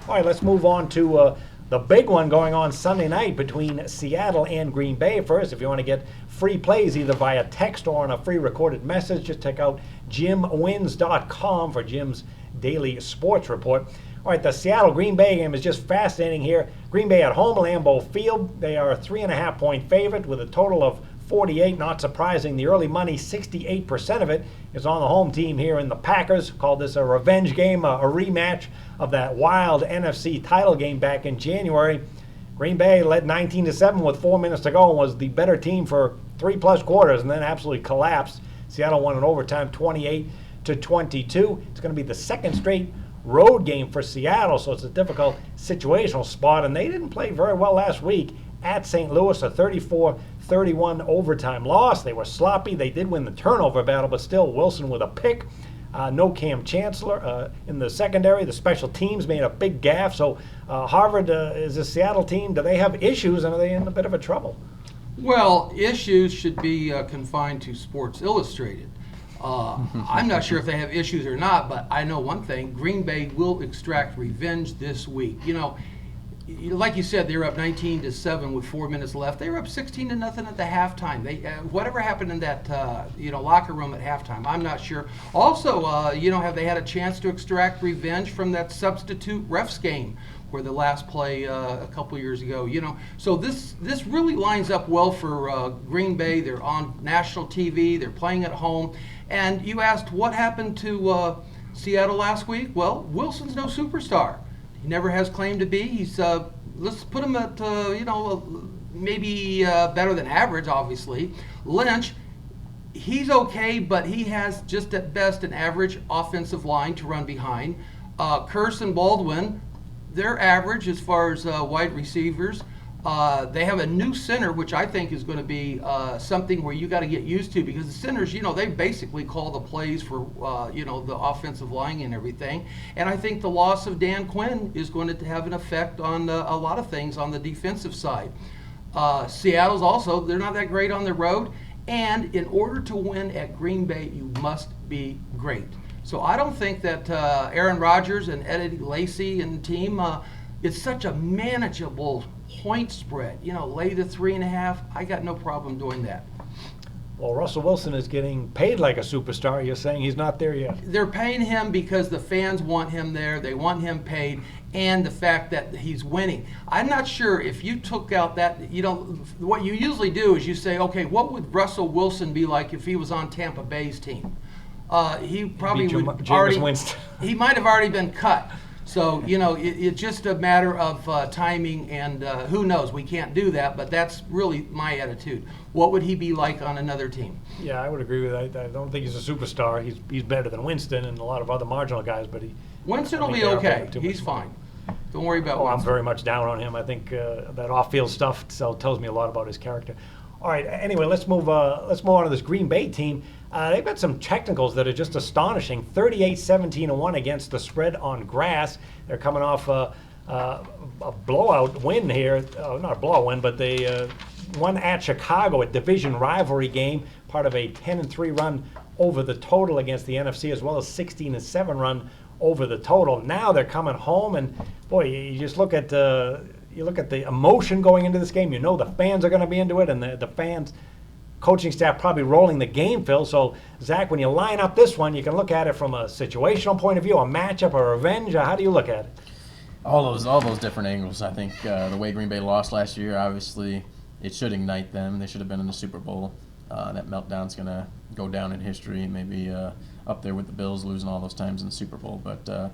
All right, let's move on to the big one going on Sunday night between Seattle and Green Bay. First, if you want to get free plays either via text or on a free recorded message, just check out jimwins.com for Jim's daily sports report. All right, the Seattle-Green Bay game is just fascinating here. Green Bay at home, Lambeau Field. They are a 3.5-point favorite with a total of 48. Not surprising. The early money, 68% of it, is on the home team here in the Packers. Called this a revenge game, a rematch of that wild NFC title game back in January. Green Bay led 19-7 with 4 minutes to go and was the better team for 3+ quarters and then absolutely collapsed. Seattle won in overtime 28-22. It's going to be the second straight road game for Seattle, so it's a difficult situational spot, and they didn't play very well last week at St. Louis, a 34-31 overtime loss. They were sloppy. They did win the turnover battle, but still Wilson with a pick. No Cam Chancellor in the secondary. The special teams made a big gaffe. So Harvard is a Seattle team. Do they have issues, and are they in a bit of a trouble? Well, issues should be confined to Sports Illustrated. I'm not sure if they have issues or not, but I know one thing: Green Bay will extract revenge this week. Like you said, they were up 19-7 with 4 minutes left. They were up 16-0 at the halftime. They whatever happened in that locker room at halftime, I'm not sure. Also, have they had a chance to extract revenge from that substitute refs game where the last play a couple years ago? So this really lines up well for Green Bay. They're on national TV. They're playing at home. And you asked what happened to Seattle last week. Well, Wilson's no superstar. He never has claimed to be. He's let's put him at maybe better than average. Obviously, Lynch, he's okay, but he has just at best an average offensive line to run behind. Kearse and Baldwin, they're average as far as wide receivers. They have a new center, which I think is going to be something where you got to get used to, because the centers, they basically call the plays for, the offensive line and everything. And I think the loss of Dan Quinn is going to have an effect on a lot of things on the defensive side. Seattle's also, they're not that great on the road. And in order to win at Green Bay, you must be great. So I don't think that Aaron Rodgers and Eddie Lacy and the team, it's such a manageable point spread. Lay the 3.5. I got no problem doing that. Well, Russell Wilson is getting paid like a superstar. You're saying he's not there yet? They're paying him because the fans want him there. They want him paid, and the fact that he's winning. I'm not sure if you took out that, what you usually do is you say, okay, what would Russell Wilson be like if he was on Tampa Bay's team? He probably would already. He might have already been cut. So, it's just a matter of timing, and who knows? We can't do that, but that's really my attitude. What would he be like on another team? Yeah, I would agree with that. I don't think he's a superstar. He's better than Winston and a lot of other marginal guys, but Winston will be okay. He's fine. Don't worry about Winston. I'm very much down on him. I think that off-field stuff tells me a lot about his character. All right. Anyway, let's move on to this Green Bay team. They've got some technicals that are just astonishing. 38-17-1 against the spread on grass. They're coming off a blowout win here. Not a blowout win, but they won at Chicago, a division rivalry game, part of a 10-3 run over the total against the NFC, as well as 16-7 run over the total. Now they're coming home, and boy, you just look at the emotion going into this game. The fans are going to be into it, and the fans, coaching staff probably rolling the game, Phil. So, Zach, when you line up this one, you can look at it from a situational point of view, a matchup, a revenge. How do you look at it? All those different angles. I think the way Green Bay lost last year, obviously, it should ignite them. They should have been in the Super Bowl. That meltdown's going to go down in history, maybe up there with the Bills losing all those times in the Super Bowl. But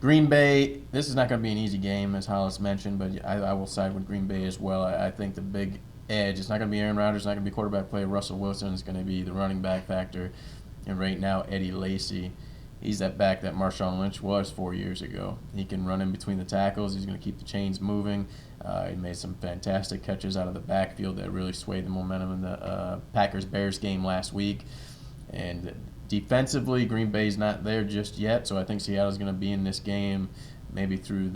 Green Bay, this is not going to be an easy game, as Hollis mentioned, but I will side with Green Bay as well. I think the big edge, it's not going to be Aaron Rodgers, it's not going to be quarterback play. Russell Wilson is going to be the running back factor. And right now, Eddie Lacy, he's that back that Marshawn Lynch was 4 years ago. He can run in between the tackles. He's going to keep the chains moving. He made some fantastic catches out of the backfield that really swayed the momentum in the Packers-Bears game last week. And defensively, Green Bay's not there just yet, so I think Seattle's going to be in this game maybe through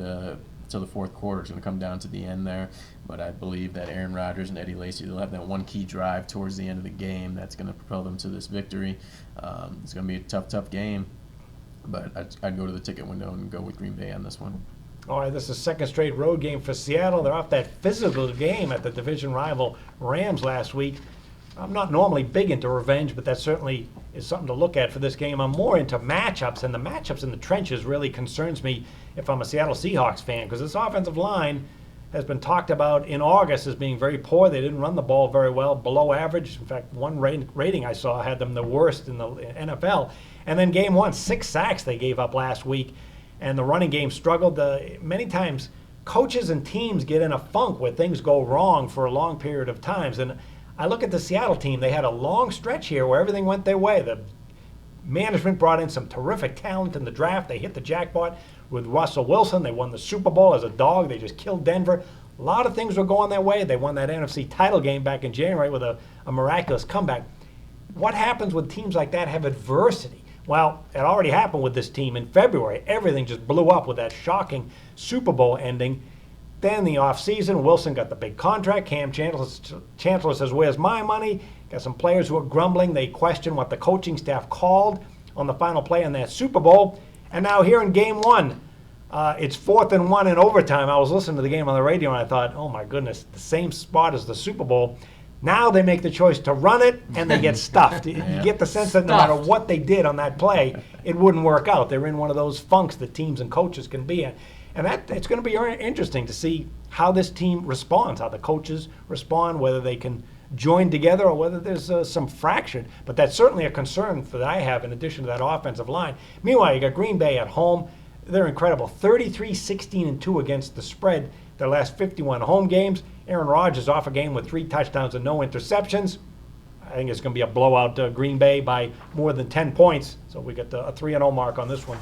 till the fourth quarter. It's going to come down to the end there. But I believe that Aaron Rodgers and Eddie Lacy, they'll have that one key drive towards the end of the game that's going to propel them to this victory. It's going to be a tough game. But I'd go to the ticket window and go with Green Bay on this one. All right, this is second straight road game for Seattle. They're off that physical game at the division rival Rams last week. I'm not normally big into revenge, but that certainly is something to look at for this game. I'm more into matchups, and the matchups in the trenches really concerns me if I'm a Seattle Seahawks fan, because this offensive line has been talked about in August as being very poor. They didn't run the ball very well, below average. In fact, one rating I saw had them the worst in the NFL. And then game one, 6 sacks they gave up last week, and the running game struggled. Many times coaches and teams get in a funk where things go wrong for a long period of times. And I look at the Seattle team. They had a long stretch here where everything went their way. The management brought in some terrific talent in the draft. They hit the jackpot with Russell Wilson. They won the Super Bowl as a dog. They just killed Denver. A lot of things were going their way. They won that NFC title game back in January with a miraculous comeback. What happens when teams like that have adversity? Well, it already happened with this team in February. Everything just blew up with that shocking Super Bowl ending. Then the offseason, Wilson got the big contract. Cam Chancellor says, "Where's my money?" Got some players who are grumbling. They question what the coaching staff called on the final play in that Super Bowl. And now here in game one, it's 4th and 1 in overtime. I was listening to the game on the radio, and I thought, oh, my goodness, the same spot as the Super Bowl. Now they make the choice to run it, and they get stuffed. You get the sense that no matter what they did on that play, it wouldn't work out. They're in one of those funks that teams and coaches can be in. And it's going to be interesting to see how this team responds, how the coaches respond, whether they can join together or whether there's some fraction. But that's certainly a concern that I have in addition to that offensive line. Meanwhile, you got Green Bay at home. They're incredible. 33-16-2 against the spread their last 51 home games. Aaron Rodgers off a game with 3 touchdowns and no interceptions. I think it's going to be a blowout Green Bay by more than 10 points. So we got a 3-0 mark on this one.